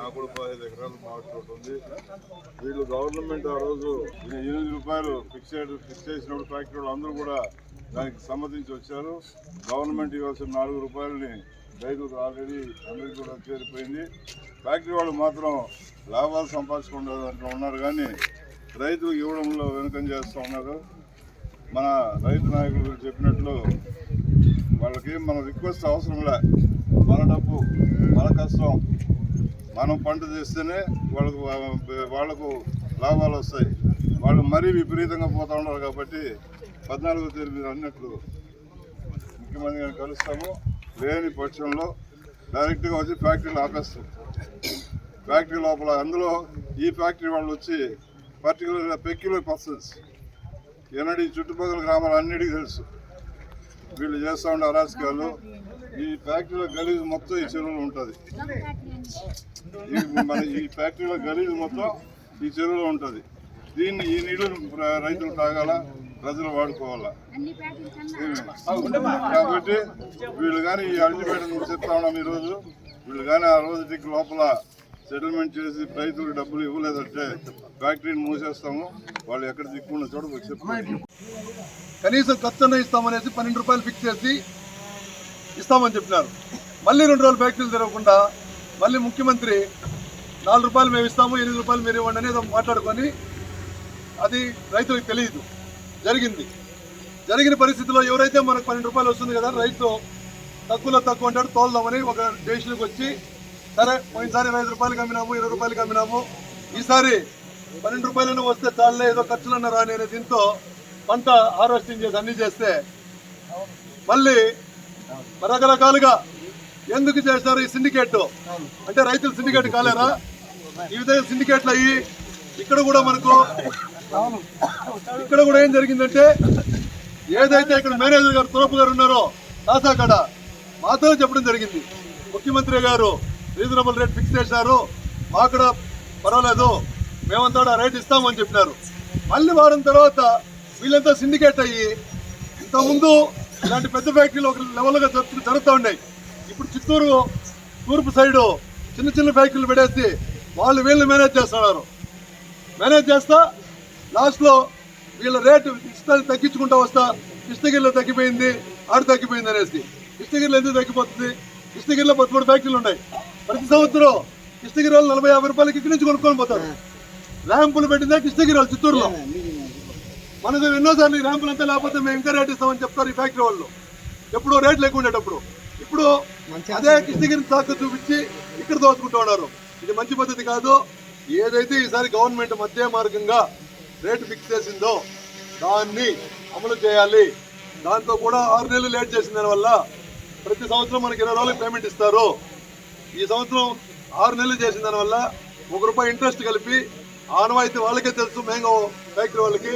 నాకు కూడా 15 ఎకరాలు మామిడి తోట ఉంది. వీళ్ళు గవర్నమెంట్ ఆ రోజు 8 రూపాయలు ఫిక్స్ చేసినప్పుడు ఫ్యాక్టరీ వాళ్ళు అందరూ కూడా దానికి సమ్మతించి వచ్చారు. గవర్నమెంట్ ఇవ్వాల్సిన 4 రూపాయలని రైతులకు ఆల్రెడీ అందరికీ కూడా చేరిపోయింది. ఫ్యాక్టరీ వాళ్ళు మాత్రం లాభాలు సంపాదించుకునే దాంట్లో ఉన్నారు, కానీ రైతులకు ఇవ్వడంలో వెనుకం చేస్తూ ఉన్నారు. మన రైతు నాయకులు చెప్పినట్లు వాళ్ళకి మన రిక్వెస్ట్ అవసరంలే. మన డబ్బు మన కష్టం మనం పంట చేస్తేనే వాళ్ళకు లాభాలు వస్తాయి. వాళ్ళు మరీ విపరీతంగా పోతూ ఉన్నారు కాబట్టి 14వ తేదీ మీరు అన్నట్లు ముఖ్యమంత్రి గారిని కలుస్తాము. లేని పక్షంలో డైరెక్ట్గా వచ్చి ఫ్యాక్టరీలు ఆపేస్తాం. ఫ్యాక్టరీ లోపల అందులో ఈ ఫ్యాక్టరీ వాళ్ళు వచ్చి పర్టికులర్గా పెక్యులర్ పర్సన్స్ ఏనాడు ఈ చుట్టుపక్కల గ్రామాలు అన్నిటికీ తెలుసు. వీళ్ళు చేస్తూ ఉండే అరాచకాలు. ఈ ఫ్యాక్టరీలో గలీజు మొత్తం ఈ చెరువులో ఉంటుంది. మన ఈ ఫ్యాక్టరీలో గలీజు మొత్తం ఈ చెరువులో ఉంటుంది. దీన్ని ఈ నీళ్లు రైతులు తాగాల, ప్రజలు వాడుకోవాలా. కాబట్టి వీళ్ళు కానీ ఈ అల్టిమేటం చెప్తా ఉన్నాం ఈరోజు. వీళ్ళు కానీ ఆ రోజుకి లోపల సెటిల్మెంట్ చేసి రైతులకు డబ్బులు ఇవ్వలేదంటే ఫ్యాక్టరీని మూసేస్తాము. వాళ్ళు ఎక్కడ దిక్కున్న చోట చెప్తాము. కనీసం ఖర్చున్న ఇస్తామనేసి 12 రూపాయలు ఫిక్స్ చేసి ఇస్తామని చెప్పినారు. మళ్ళీ 2 రోజులు ఫ్యాక్టరీలు తెరవకుండా మళ్ళీ ముఖ్యమంత్రి 4 రూపాయలు మేము ఇస్తాము, 8 రూపాయలు మీరు ఇవ్వండి అనేది మాట్లాడుకొని అది రైతులకు తెలియదు. జరిగిన పరిస్థితిలో ఎవరైతే మనకు 12 రూపాయలు వస్తుంది కదా, రైతు తక్కువ అంటాడు, తోలుదామని ఒక డెసిషన్కి వచ్చి సరే పోయినసారి 25 రూపాయలకి అమ్మినాము, 20 రూపాయలకి అమ్మినాము, ఈసారి 12 రూపాయలను వస్తే చాలే ఏదో ఖర్చులన్న రాని అనే దీంతో పంట హార్వెస్టింగ్ చేసి అన్ని చేస్తే మళ్ళీ రకరకాలుగా ఎందుకు చేశారు ఈ సిండికేట్ అంటే రైతులు సిండికేట్ కాలేరా? ఈ విధంగా సిండికేట్లు అయ్యి ఇక్కడ కూడా ఏం జరిగిందంటే ఏదైతే ఇక్కడ మేనేజర్ గారు తురపు గారు ఉన్నారో కాసాకాడ మాతో చెప్పడం జరిగింది. ముఖ్యమంత్రి గారు రీజనబుల్ రేట్ ఫిక్స్ చేశారు, మాకు కూడా పర్వాలేదు, మేమంతా ఆ రేట్ ఇస్తామని చెప్పినారు. మళ్ళీ వారం తర్వాత వీళ్ళంతా సిండికేట్ అయ్యి ఇంతకుముందు ఇలాంటి పెద్ద ఫ్యాక్టరీలు ఒక లెవెల్గా జరుగుతూ ఉన్నాయి. ఇప్పుడు చిత్తూరు తూర్పు సైడు చిన్న ఫ్యాక్టరీలు పెడేసి వాళ్ళు వీళ్ళని మేనేజ్ చేస్తున్నారు. మేనేజ్ చేస్తా లాస్ట్లో వీళ్ళ రేటు ఇష్టాన్ని తగ్గించుకుంటూ వస్తా కృష్ణగిరిలో తగ్గిపోయింది, ఆడు తగ్గిపోయింది అనేసి. కృష్ణగిరిలో ఎందుకు తగ్గిపోతుంది? కృష్ణగిరిలో 13 ఫ్యాక్టరీలు ఉన్నాయి. ప్రతి సంవత్సరం కృష్ణగిరి వాళ్ళు 40-50 రూపాయలకి ఇక్కడి నుంచి కొనుక్కొని పోతారు. ర్యాంపులు పెట్టిందే కృష్ణగిరి వాళ్ళు చిత్తూరులో. మనకు ఎన్నోసార్లు ఈ ర్యాంపులు అంతా లేకపోతే మేము ఇంకా రేట్ ఇస్తామని చెప్తారు ఈ ఫ్యాక్టరీ వాళ్ళు. ఎప్పుడో రేట్లు ఎక్కువ ఉండేటప్పుడు ఇప్పుడు అదే కృష్ణగిరిని సాకు చూపించి ఇక్కడ దోచుకుంటూ ఉన్నారు. ఇది మంచి పద్ధతి కాదు. ఏదైతే ఈసారి గవర్నమెంట్ మధ్య మార్గంగా రేటు ఫిక్స్ చేసిందో దాన్ని అమలు చేయాలి. దాంతో కూడా 6 నెలలు లేట్ చేసిన దానివల్ల ప్రతి సంవత్సరం మనకి 20 రోజులకు పేమెంట్ ఇస్తారు. ఈ సంవత్సరం 6 నెలలు చేసిన దానివల్ల ₹1 ఇంట్రెస్ట్ కలిపి ఆనవాయితీ వాళ్ళకే తెలుసు, మ్యాంగో ఫ్యాక్టరీ వాళ్ళకి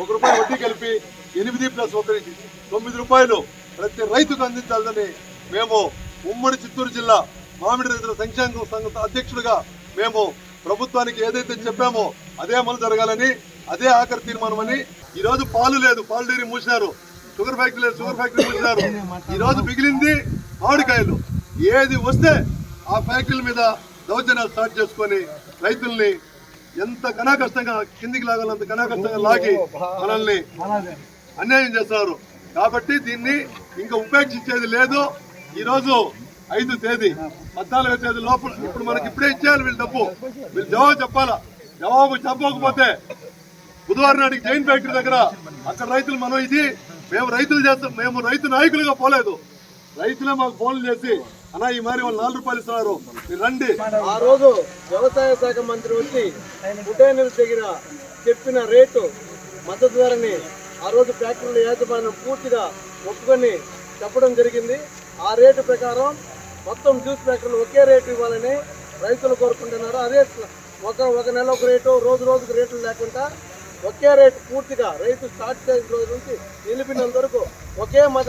₹1 వడ్డీ కలిపి 8 + 1 9 రూపాయలు ప్రతి రైతుకు అందించాలని మేము ఉమ్మడి చిత్తూరు జిల్లా మామిడి రైతుల సంక్షేమ సంఘ అధ్యక్షుడిగా మేము ప్రభుత్వానికి ఏదైతే చెప్పామో అదే అమలు జరగాలని, అదే ఆఖరి తీర్మానం అని. ఈరోజు పాలు లేదు, పాలు డైరీ మూసినారు. షుగర్ ఫ్యాక్టరీ లేదు, షుగర్ ఫ్యాక్టరీ మూసినారు. ఈరోజు మిగిలింది మామిడికాయలు. ఏది వస్తే ఆ ఫ్యాక్టరీల మీద దౌర్జన్యాలు స్టార్ట్ చేసుకొని రైతుల్ని ఎంత కష్టంగా కిందికి లాగాలంత కష్టంగా లాగి మనల్ని అన్యాయం చేస్తున్నారు. కాబట్టి దీన్ని ఇంకా ఉపేక్షించేది లేదు. ఈరోజు 5వ తేదీ 14వ తేదీ లోపల ఇప్పుడు మనకి ఇప్పుడే ఇచ్చేయాలి వీళ్ళు డబ్బు. వీళ్ళు జవాబు చెప్పాలా. జవాబు చెప్పకపోతే బుధవారం నాటికి జైన్ ఫ్యాక్టరీ దగ్గర అక్కడ రైతులు మనం మేము రైతులు చేస్తాం, మేము రైతు నాయకులుగా పోలేదు, రైతులే మాకు ఫోన్లు చేసి అన్నా ఈ మరి వాళ్ళు 4 రూపాయలు ఇస్తున్నారు మీరు రండి. ఆ రోజు వ్యవసాయ శాఖ మంత్రి వచ్చి ఉదయనిల దగ్గర చెప్పిన రేటు మద్దతు ధరని ఆ రోజు ఫ్యాక్టరీల యాజమాన్యం పూర్తిగా ఒప్పుకొని చెప్పడం జరిగింది. ఆ రేటు ప్రకారం మొత్తం జ్యూస్ ఫ్యాక్టరీలు ఒకే రేటు ఇవ్వాలని రైతులు కోరుకుంటున్నారు. అదే ఒక నెల ఒక రేటు, రోజుకు రేట్లు లేకుండా ఒకే రేటు పూర్తిగా రైతు స్టార్ట్ చేసిన రోజు నుంచి నిలిపినంత వరకు ఒకే మద్దతు